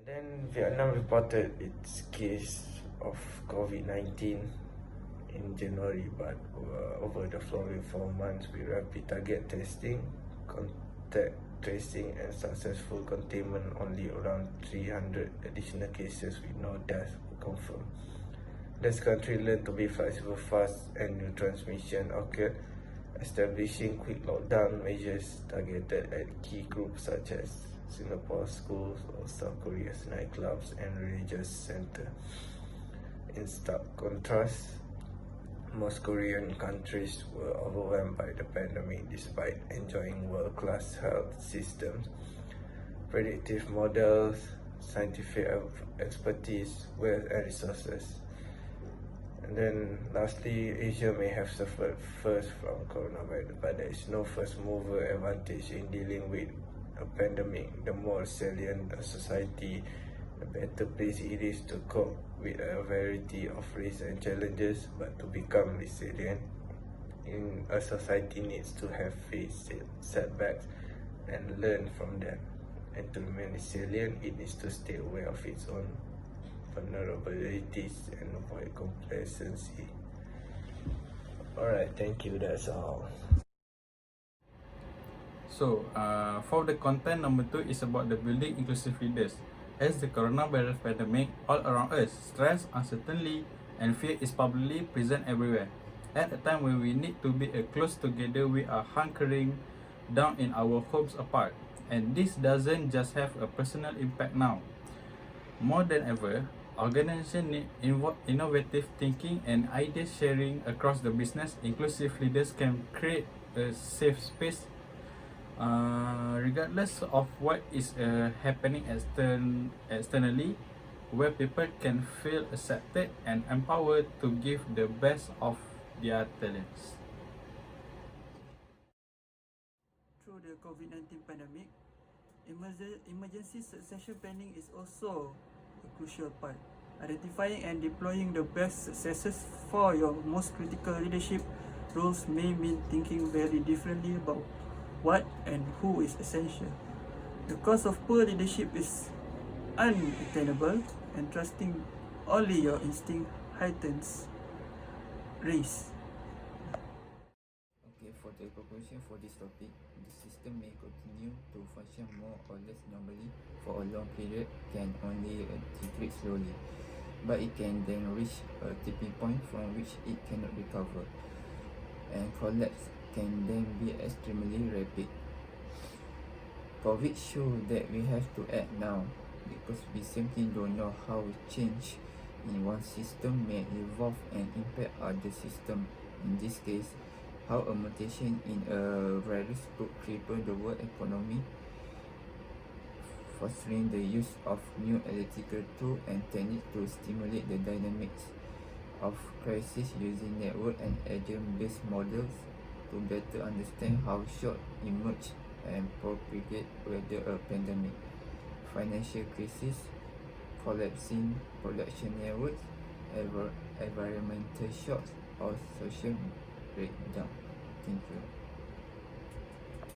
Then Vietnam reported its case of COVID-19 in January, but over the following 4 months, with rapid target testing, contact tracing, and successful containment, only around 300 additional cases with no deaths were confirmed. This country learned to be flexible fast and new transmission occurred, establishing quick lockdown measures targeted at key groups such as Singapore schools or South Korea's nightclubs and religious centers. In stark contrast, most Korean countries were overwhelmed by the pandemic despite enjoying world-class health systems, predictive models, scientific expertise, wealth and resources. And then lastly, Asia may have suffered first from coronavirus, but there is no first mover advantage in dealing with a pandemic. The more resilient a society, the better place it is to cope with a variety of risks and challenges. But to become resilient, in a society needs to have faced setbacks and learn from them. And to remain resilient, it needs to stay aware of its own vulnerabilities and avoid complacency. Alright, thank you, that's all. So, for the content number 2 is about the building inclusive leaders. As the coronavirus pandemic all around us, stress, uncertainty, and fear is probably present everywhere. At a time when we need to be close together, we are hunkering down in our homes apart. And this doesn't just have a personal impact now. More than ever, organizations need innovative thinking and idea sharing across the business. Inclusive leaders can create a safe space regardless of what is happening externally, where people can feel accepted and empowered to give the best of their talents. Through the COVID-19 pandemic, emergency succession planning is also a crucial part. Identifying and deploying the best successors for your most critical leadership roles may mean thinking very differently about what and who is essential. The cost of poor leadership is unattainable, and trusting only your instinct heightens risk. Okay, for the conclusion for this topic, the system may continue to function more or less normally for a long period, can only degrade slowly, but it can then reach a tipping point from which it cannot recover, and collapse can then be extremely rapid. COVID shows that we have to act now, because we simply don't know how change in one system may evolve and impact other systems. In this case, how a mutation in a virus could cripple the world economy, fostering the use of new analytical tools and techniques to stimulate the dynamics of crisis using network and agent-based models to better understand how shock emerge and propagate, whether a pandemic, financial crisis, collapsing production networks, environmental shocks, or social breakdown. Thank you.